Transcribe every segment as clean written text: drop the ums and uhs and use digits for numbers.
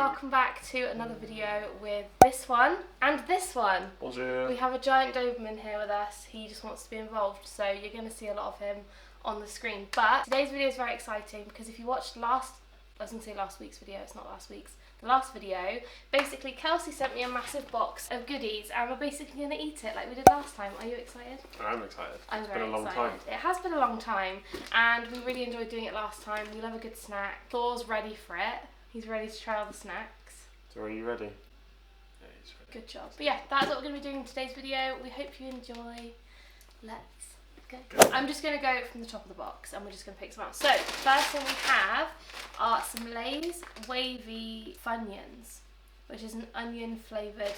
welcome back to another video with this one and this one. Bonjour. We have a giant Doberman here with us. He just wants to be involved, so you're going to see a lot of him on the screen. But today's video is very exciting because if you watched I was going to say last week's video, it's not last week's. The last video, basically Kelsey sent me a massive box of goodies and we're basically going to eat it like we did last time. Are you excited? I'm excited. I'm very excited. It's been a long time. It has been a long time and we really enjoyed doing it last time. We love a good snack. Thor's ready for it. He's ready to try all the snacks. So are you ready? Yeah, he's ready. Good job. But yeah, that's what we're going to be doing in today's video. We hope you enjoy. Let's go. I'm just going to go from the top of the box and we're just going to pick some out. So, first thing we have are some Lay's Wavy Funions, which is an onion flavoured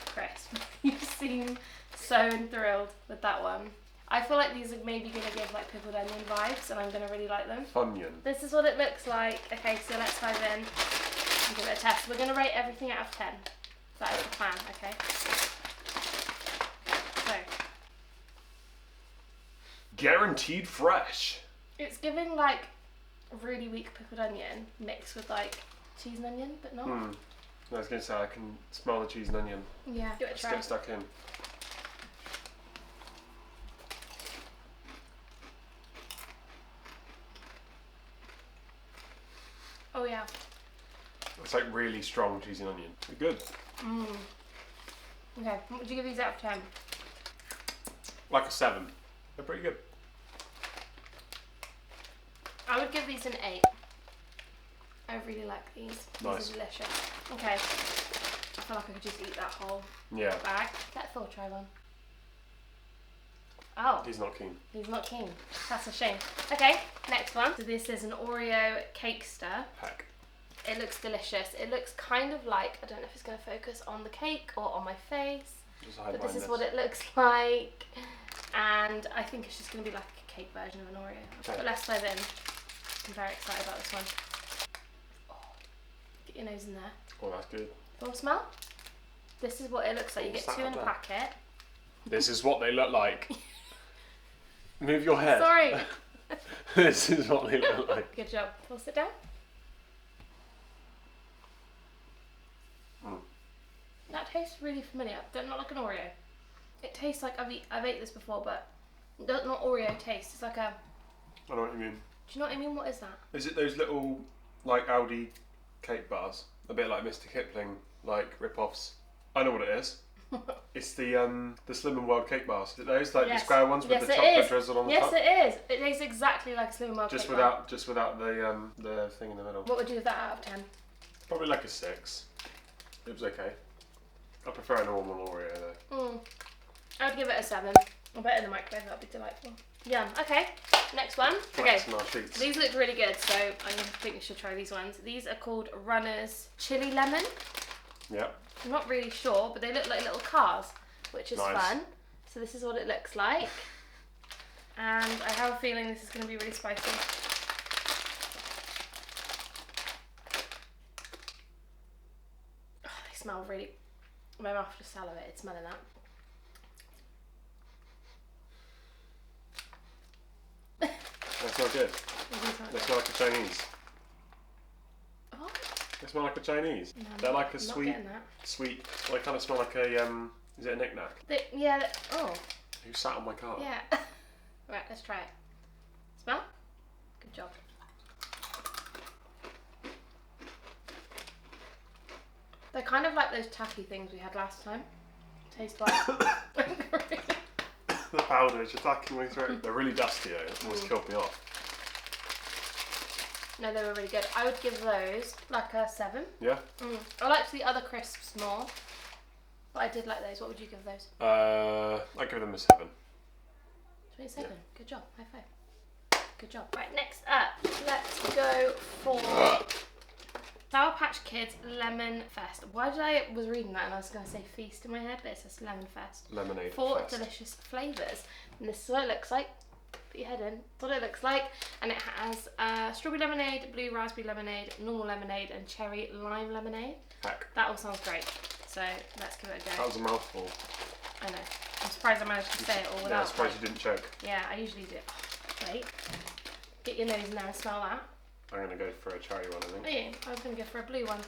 crisp. You seem so enthralled with that one. I feel like these are maybe going to give like pickled onion vibes and I'm going to really like them. Funion. This is what it looks like. Okay, so let's dive in and give it a test. We're going to rate everything out of 10. That is the plan, okay? So. Guaranteed fresh. It's giving like really weak pickled onion mixed with like cheese and onion, but not. I was going to say I can smell the cheese and onion. Yeah, give it a Let's try. get stuck in. Oh yeah. It's like really strong cheese and onion. They're good. Okay, what would you give these out of 10? Like a 7. They're pretty good. I would give these an 8. I really like these. Nice. These are delicious. Okay. I feel like I could just eat that whole Yeah. bag. Let Thor try one. Oh. He's not keen. He's not keen. That's a shame. Okay, next one. So this is an Oreo Cakester. Heck. It looks delicious. It looks kind of like, I don't know if it's going to focus on the cake or on my face, Just hide but behind this is what it looks like. And I think it's just going to be like a cake version of an Oreo. Okay. But let's dive in. I'm very excited about this one. Oh, get your nose in there. Oh, that's good. Want to smell? This is what it looks like. You get 2 in a packet. This is what they look like. Move your head. Sorry. This is what they look like. Good job. We'll sit down. That tastes really familiar. Not like an Oreo. It tastes like I've ate this before, but not Oreo taste. It's like a. I know what you mean. Do you know what I mean? What is that? Is it those little like Aldi cake bars? A bit like Mr. Kipling, like rip-offs. I know what it is. It's the Slim and World cake bars. Is it those like the square ones with the chocolate drizzle on the top? Yes, it is. It tastes exactly like a Slim and World cake bar. Just without the thing in the middle. What would you give that out of 10? Probably like a 6. It was okay. I prefer a normal Oreo though. I'd give it a 7. I bet in the microwave that'd be delightful. Yum. Okay, next one. Okay, these look really good, so I think we should try these ones. These are called Runner's Chili Lemon. Yep. I'm not really sure, but they look like little cars, which is nice. fun. So this is what it looks like. And I have a feeling this is going to be really spicy. Oh, they smell really... My mouth just salivated smelling that. They smell good. They smell like a Chinese. Oh. They smell like a Chinese. No, They're like a I'm sweet. Well, they kind of smell like a is it a knick-knack? Oh. Who sat on my car? Yeah. Right, let's try it. Smell? Good job. They're kind of like those taffy things we had last time. Taste like. The powder is attacking my throat. They're really dusty though. It almost killed me off. No, they were really good. I would give those like a 7. Yeah? I liked the other crisps more, but I did like those. What would you give those? I'd give them a 7. 27. Yeah. Good job. High five. Good job. Right, next up, let's go for Sour Patch Kids Lemon Fest. Why did I was reading that and I was going to say feast in my head, but it says Lemon Fest. Lemonade 4 fest. delicious flavours. And this is what it looks like. Put your head in. That's what it looks like. And it has strawberry lemonade, blue raspberry lemonade, normal lemonade, and cherry lime lemonade. Heck. That all sounds great. So let's give it a go. That was a mouthful. I know. I'm surprised I managed to say it all without. Yeah, I'm surprised you didn't choke. Yeah, I usually do. Wait. Get your nose in there and smell that. I'm going to go for a cherry one, I think. Are you? I was going to go for a blue one.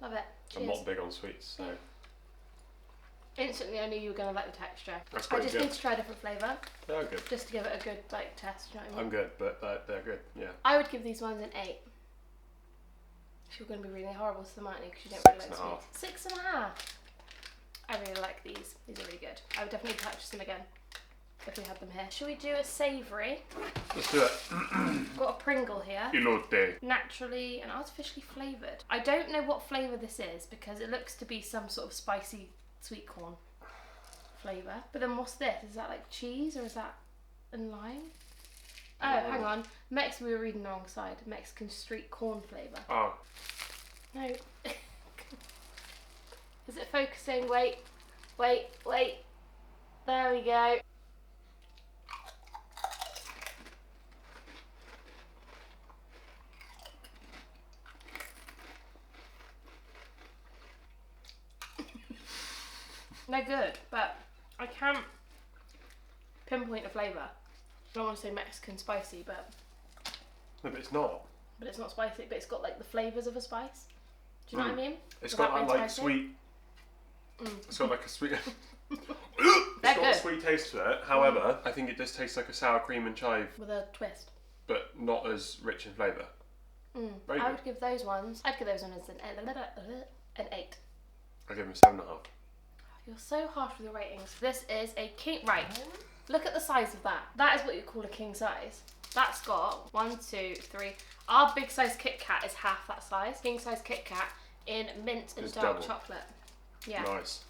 Love it. Cheers. I'm not big on sweets, so. Instantly I knew you were going to like the texture. That's I pretty just good. need to try a different flavour. They're good. Just to give it a good like test, you know what I mean? I'm good, but they're good, yeah. I would give these ones an 8. You're going to be really horrible to them, aren't you? Because you don't really like sweets. 6.5. I really like these. These are really good. I would definitely purchase them again if we had them here. Should we do a savoury? Let's do it. Got a Pringle here. Elote. Naturally and artificially flavoured. I don't know what flavour this is because it looks to be some sort of spicy sweet corn flavour. But then what's this? Is that like cheese or is that in lime? Oh, hang on. We were reading the wrong side. Mexican street corn flavour. Oh. No. Is it focusing? Wait. Wait. Wait. There we go. They're good, but I can't pinpoint a flavour. I don't want to say Mexican spicy, but... No, but it's not. But it's not spicy, but it's got like the flavours of a spice. Do you know what I mean? It's got that like sweet... It's got like a sweet... It's got a sweet taste to it. However, I think it does taste like a sour cream and chive. With a twist. But not as rich in flavour. Very I good. would give those ones... I'd give those ones an 8. I'll give them 7.5. You're so harsh with your ratings. This is a king... Right. Look at the size of that. That is what you call a king size. That's got 1, 2, 3. Our big size Kit Kat is half that size. King size Kit Kat in mint and dark chocolate. Yeah. Nice.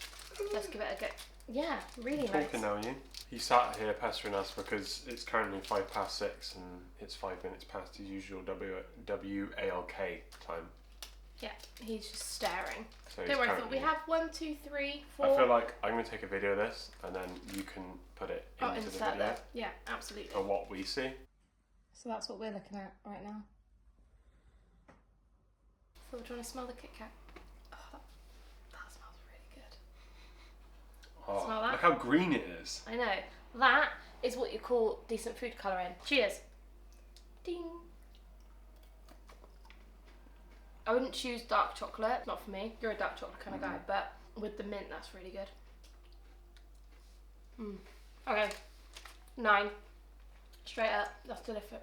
Let's give it a go. Yeah, really nice. Talking now, you. He sat here pestering us because it's currently 6:05 and it's 5 minutes past his usual WALK time. Yeah, he's just staring. So don't worry, we have 1, 2, 3, 4. I feel like I'm going to take a video of this and then you can put it into the video. There. Yeah, absolutely. Of what we see. So that's what we're looking at right now. So we're trying to smell the Kit Kat. Oh, that smells really good. Oh, smell that? Look how green it is. I know. That is what you call decent food colouring. Cheers. Ding. I wouldn't choose dark chocolate, not for me. You're a dark chocolate kind of guy, but with the mint, that's really good. Okay, 9. Straight up, that's delicious.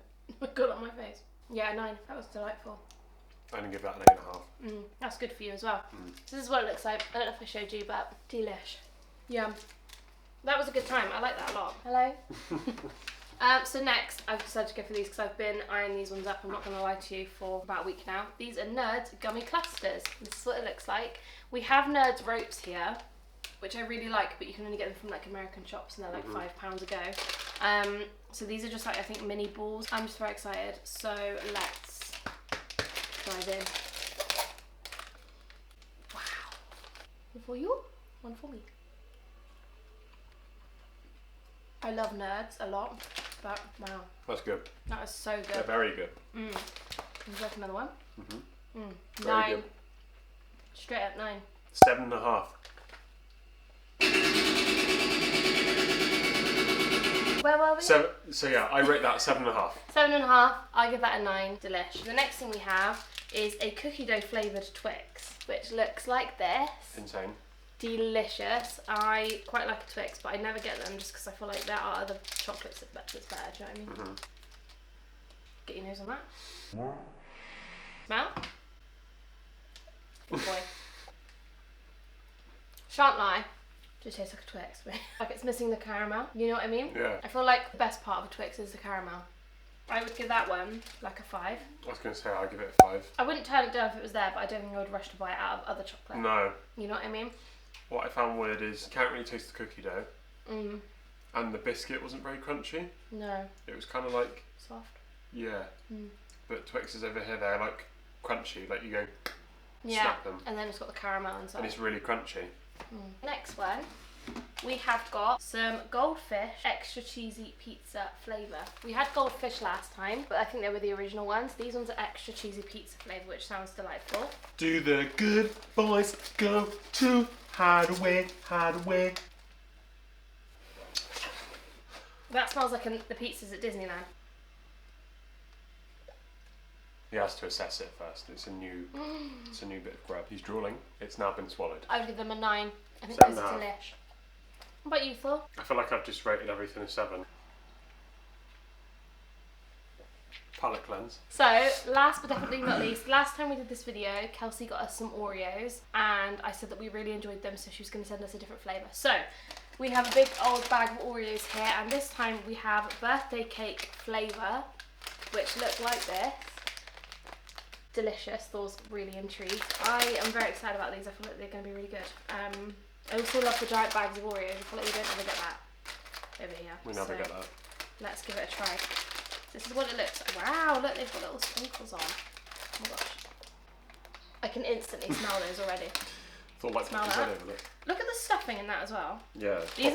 Good on my face. Yeah, 9. That was delightful. I'm going to give that an 8.5. That's good for you as well. So this is what it looks like. I don't know if I showed you, but delish. Yum. That was a good time. I like that a lot. Hello? So next, I've decided to go for these because I've been eyeing these ones up, I'm not going to lie to you, for about a week now. These are Nerds Gummy Clusters. This is what it looks like. We have Nerds Ropes here, which I really like, but you can only get them from like American shops and they're like £5 a go. So these are just like, I think, mini balls. I'm just very excited. So let's dive in. Wow. One for you, one for me. I love Nerds a lot, but wow. That's good. That is so good. They're very good. Would you like another one? 9. Very good. Straight up 9. 7.5. Where were we? So yeah, I rate that 7.5. 7.5. I give that a 9. Delish. The next thing we have is a cookie dough flavoured Twix, which looks like this. Insane. Delicious. I quite like a Twix, but I never get them just because I feel like there are other chocolates that's better. Do you know what I mean? Get your nose on that. Smell? Good boy. Shan't lie. Just tastes like a Twix. Like it's missing the caramel. You know what I mean? Yeah. I feel like the best part of a Twix is the caramel. I would give that one like a 5. I was going to say I'd give it a 5. I wouldn't turn it down if it was there, but I don't think I would rush to buy it out of other chocolate. No. You know what I mean? What I found weird is you can't really taste the cookie dough. And the biscuit wasn't very crunchy. No. It was kind of like... Soft. Yeah. But Twixes over here, they're like crunchy. Like you go snap them. And then it's got the caramel inside. And it's really crunchy. Next one, we have got some Goldfish extra cheesy pizza flavour. We had Goldfish last time, but I think they were the original ones. These ones are extra cheesy pizza flavour, which sounds delightful. Do the good boys go to Hideaway, Hideaway? That smells like the pizzas at Disneyland. He has to assess it first. It's a new bit of grub. He's drooling. It's now been swallowed. I would give them a 9. I think Seven those are delish. What about you, Thor? I feel like I've just rated everything a 7. Palate cleanse. So, last but definitely not least, last time we did this video, Kelsey got us some Oreos, and I said that we really enjoyed them, so she was going to send us a different flavour. So, we have a big old bag of Oreos here, and this time we have birthday cake flavour, which look like this. Delicious. Thor's really intrigued. I am very excited about these. I feel like they're going to be really good. I also love the giant bags of Oreos. I feel like we don't ever get that over here. We never get that. Let's give it a try. This is what it looks like. Wow, look, they've got little sprinkles on. Oh my gosh. I can instantly smell those already. Thought like Smell that. Look at the stuffing in that as well. Yeah. These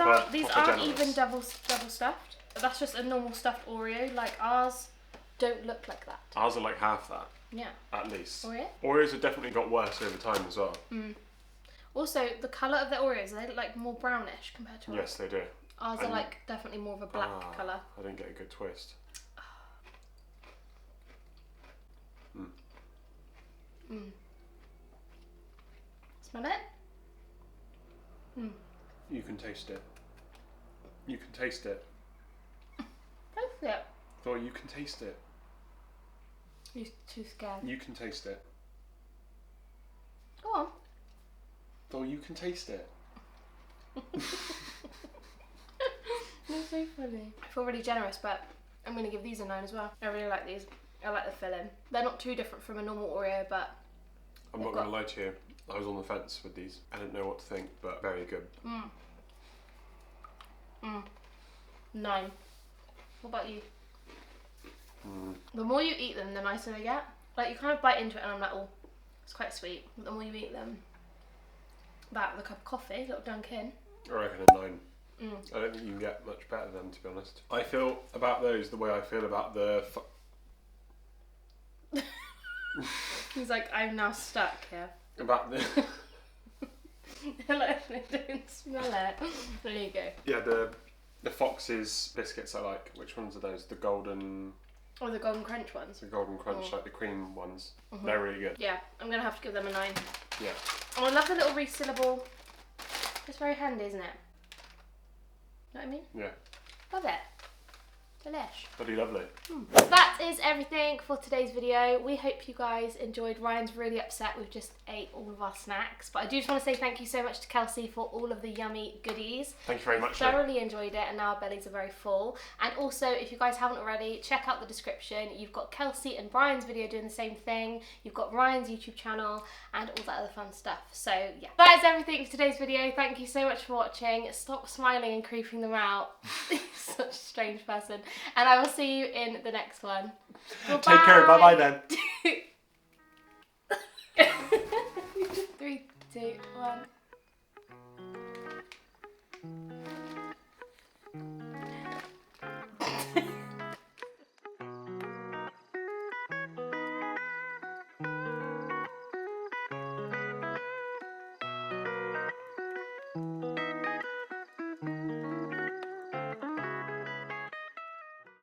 aren't even double stuffed. That's just a normal stuffed Oreo. Like ours don't look like that. Ours are like half that. Yeah. At least. Oreo? Oreos have definitely got worse over time as well. Also, the colour of the Oreos, they look like more brownish compared to ours. Yes, they do. Ours are like definitely more of a black colour. I didn't get a good twist. Smell it? You can taste it. You can taste it. Taste it. Thor, you can taste it. You're too scared. You can taste it. Go on. Thor, you can taste it. You're so funny. I feel really generous, but I'm going to give these a 9 as well. I really like these. I like the filling. They're not too different from a normal Oreo, but... I'm not going to lie to you. I was on the fence with these. I didn't know what to think, but very good. 9. What about you? The more you eat them, the nicer they get. Like, you kind of bite into it and I'm like, oh, it's quite sweet. But the more you eat them, that with a cup of coffee, little Dunkin'. I reckon a 9. I don't think you can get much better than, to be honest. I feel about those the way I feel about the... He's like, I'm now stuck here. About the... Like, I don't smell it. There you go. Yeah, the Fox's biscuits I like. Which ones are those? The golden... Oh, the Golden Crunch ones? The Golden Crunch, like the cream ones. They're really good. Yeah, I'm going to have to give them a 9. Yeah. Oh, I love the little resealable... It's very handy, isn't it? Know what I mean? Yeah. Love it. Delish. Bloody lovely. That is everything for today's video. We hope you guys enjoyed. Ryan's really upset we've just ate all of our snacks, but I do just want to say thank you so much to Kelsey for all of the yummy goodies. Thank you very much. Thoroughly enjoyed it, and now our bellies are very full. And also, if you guys haven't already, check out the description. You've got Kelsey and Brian's video doing the same thing. You've got Ryan's YouTube channel and all that other fun stuff. So yeah, that is everything for today's video. Thank you so much for watching. Stop smiling and creeping them out. Such a strange person. And I will see you in the next one. Goodbye. Take care. Bye-bye then. 3, 2, 1.